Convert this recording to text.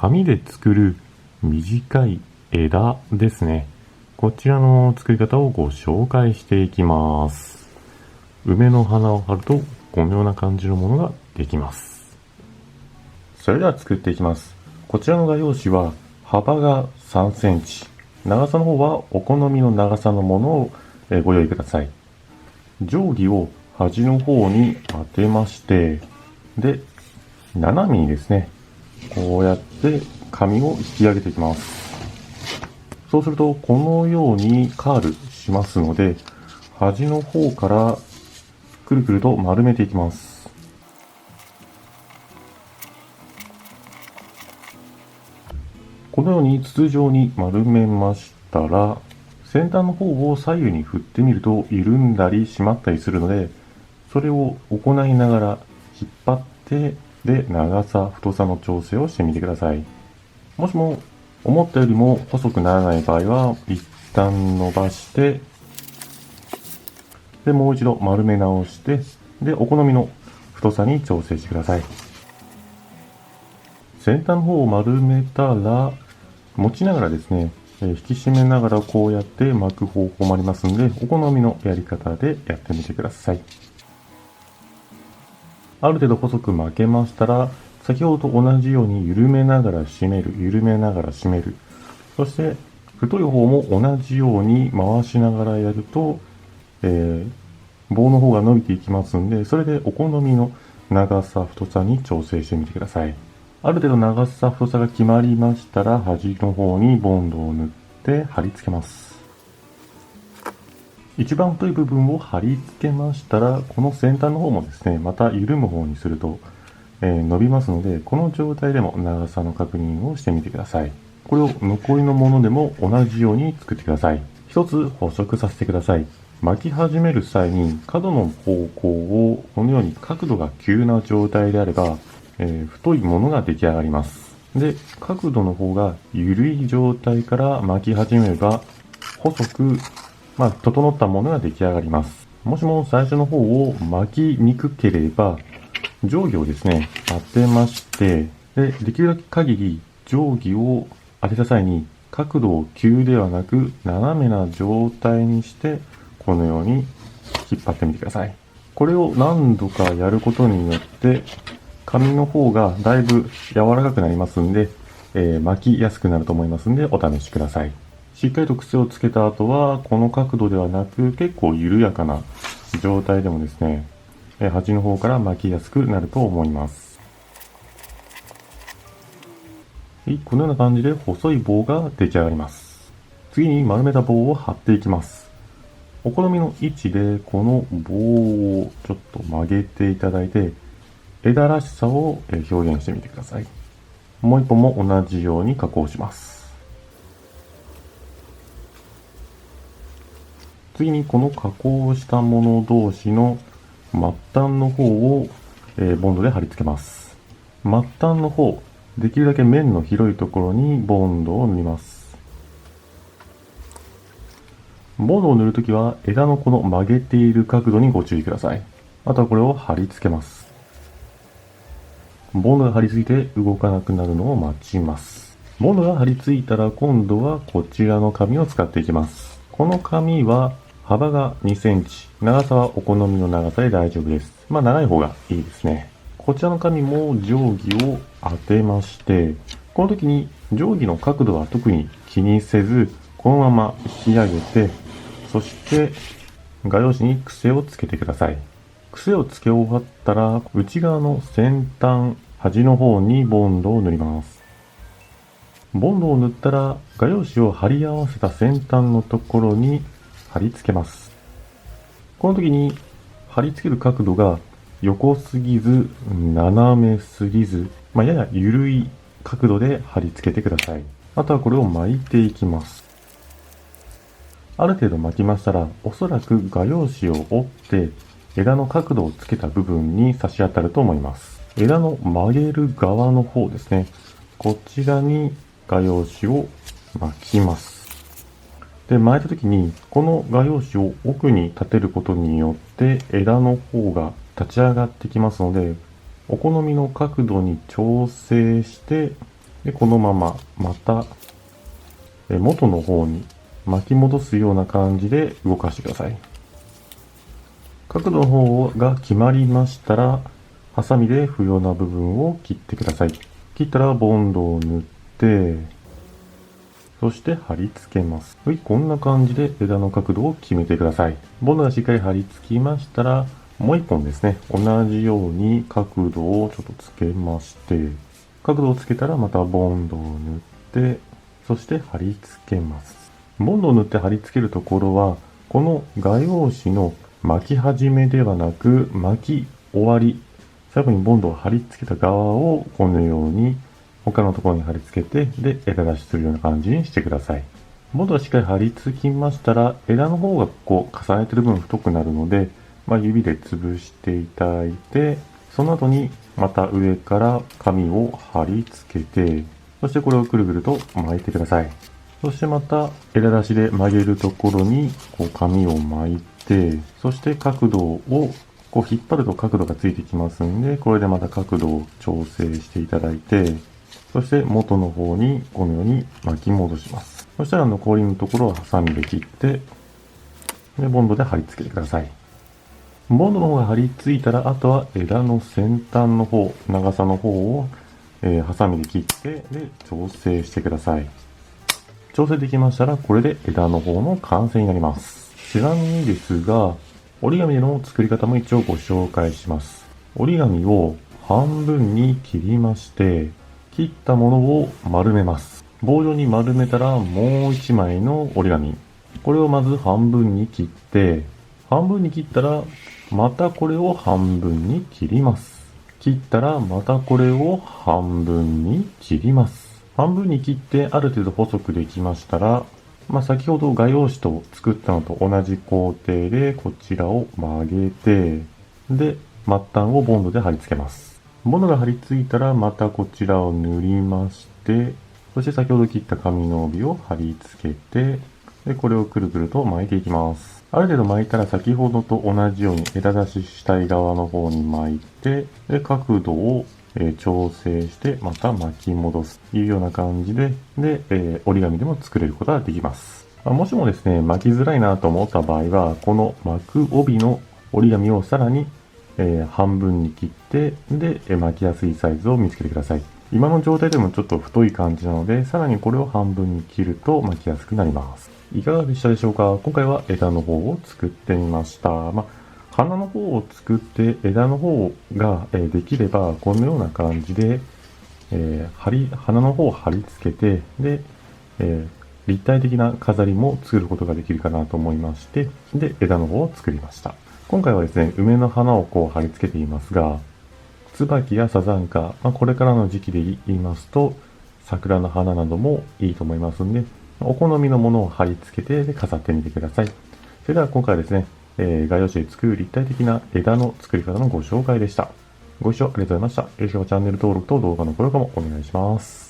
紙で作る短い枝ですね。こちらの作り方をご紹介していきます。梅の花を貼るとこのような感じのものができます。それでは作っていきます。こちらの画用紙は幅が3センチ、長さの方はお好みの長さのものをご用意ください。定規を端の方に当てまして、で、斜めにですね、こうやって紙を引き上げていきます。そうするとこのようにカールしますので、端の方からくるくると丸めていきます。このように筒状に丸めましたら、先端の方を左右に振ってみると緩んだり締まったりするので、それを行いながら引っ張ってで長さ太さの調整をしてみてください。もしも思ったよりも細くならない場合は一旦伸ばして、でもう一度丸め直して、でお好みの太さに調整してください。先端の方を丸めたら持ちながらですね、引き締めながらこうやって巻く方法もありますので、お好みのやり方でやってみてください。ある程度細く巻けましたら、先ほどと同じように緩めながら締める、緩めながら締める。そして太い方も同じように回しながらやると、棒の方が伸びていきますんで、それでお好みの長さ太さに調整してみてください。ある程度長さ太さが決まりましたら、端の方にボンドを塗って貼り付けます。一番太い部分を貼り付けましたら、この先端の方もですね、また緩む方にすると、伸びますので、この状態でも長さの確認をしてみてください。これを残りのものでも同じように作ってください。一つ補足させてください。巻き始める際に角の方向をこのように角度が急な状態であれば、太いものが出来上がります。で、角度の方が緩い状態から巻き始めれば、細く整ったものが出来上がります。もしも最初の方を巻きにくければ、定規をですね、当てまして、できるだけ限り定規を当てた際に角度を急ではなく斜めな状態にして、このように引っ張ってみてください。これを何度かやることによって、紙の方がだいぶ柔らかくなりますんで、巻きやすくなると思いますんで、お試しください。しっかりと癖をつけた後は、この角度ではなく、結構緩やかな状態でもですね、端の方から巻きやすくなると思います。このような感じで細い棒が出来上がります。次に丸めた棒を貼っていきます。お好みの位置でこの棒をちょっと曲げていただいて、枝らしさを表現してみてください。もう一本も同じように加工します。次にこの加工したもの同士の末端の方をボンドで貼り付けます。末端の方、できるだけ面の広いところにボンドを塗ります。ボンドを塗るときは枝のこの曲げている角度にご注意ください。あとはこれを貼り付けます。ボンドが貼り付いて動かなくなるのを待ちます。ボンドが貼り付いたら今度はこちらの紙を使っていきます。この紙は幅が2センチ、長さはお好みの長さで大丈夫です。長い方がいいですね。こちらの紙も定規を当てまして、この時に定規の角度は特に気にせず、このまま引き上げて、そして画用紙に癖をつけてください。癖をつけ終わったら、内側の先端、端の方にボンドを塗ります。ボンドを塗ったら、画用紙を貼り合わせた先端のところに貼り付けます。この時に貼り付ける角度が横すぎず、斜めすぎず、やや緩い角度で貼り付けてください。あとはこれを巻いていきます。ある程度巻きましたら、おそらく画用紙を折って枝の角度をつけた部分に差し当たると思います。枝の曲げる側の方ですね。こちらに画用紙を巻きます。で、巻いた時に、この画用紙を奥に立てることによって、枝の方が立ち上がってきますので、お好みの角度に調整して、で、このまま、また、元の方に巻き戻すような感じで動かしてください。角度の方が決まりましたら、ハサミで不要な部分を切ってください。切ったらボンドを塗って、そして貼り付けます。はい、こんな感じで枝の角度を決めてください。ボンドがしっかり貼り付きましたら、もう一本ですね、同じように角度をちょっとつけまして、角度をつけたらまたボンドを塗って、そして貼り付けます。ボンドを塗って貼り付けるところは、この画用紙の巻き始めではなく、巻き終わり、最後にボンドを貼り付けた側をこのように他のところに貼り付けて、で、枝出しするような感じにしてください。ボンドがしっかり貼り付きましたら、枝の方がこう重ねてる分太くなるので、指で潰していただいて、その後にまた上から紙を貼り付けて、そしてこれをくるくると巻いてください。そしてまた枝出しで曲げるところにこう紙を巻いて、そして角度をこう引っ張ると角度がついてきますんで、これでまた角度を調整していただいて、そして元の方にこのように巻き戻します。そしたら残りのところをハサミで切って、でボンドで貼り付けてください。ボンドの方が貼り付いたら、あとは枝の先端の方、長さの方を、ハサミで切って、で、調整してください。調整できましたら、これで枝の方の完成になります。ちなみにですが、折り紙の作り方も一応ご紹介します。折り紙を半分に切りまして、切ったものを丸めます。棒状に丸めたら、もう一枚の折り紙。これをまず半分に切って、半分に切ったら、またこれを半分に切ります。切ったらまたこれを半分に切ります。半分に切ってある程度細くできましたら、先ほど画用紙と作ったのと同じ工程でこちらを曲げて、で、末端をボンドで貼り付けます。ボンドが貼り付いたらまたこちらを塗りまして、そして先ほど切った紙の帯を貼り付けて、で、これをくるくると巻いていきます。ある程度巻いたら先ほどと同じように枝出ししたい側の方に巻いて、で、角度を調整してまた巻き戻すというような感じで、折り紙でも作れることができます。もしもですね、巻きづらいなと思った場合は、この巻く帯の折り紙をさらに半分に切って、で、巻きやすいサイズを見つけてください。今の状態でもちょっと太い感じなので、さらにこれを半分に切ると巻きやすくなります。いかがでしたでしょうか？今回は枝の方を作ってみました。花の方を作って枝の方ができれば、このような感じで、花の方を貼り付けて、で、立体的な飾りも作ることができるかなと思いまして、で、枝の方を作りました。今回はですね、梅の花をこう貼り付けていますが、椿やサザンカ、これからの時期で言いますと、桜の花などもいいと思いますんで、お好みのものを貼り付けてで飾ってみてください。それでは今回はですね、画用紙で作る立体的な枝の作り方のご紹介でした。ご視聴ありがとうございました。よろしければチャンネル登録と動画の高評価もお願いします。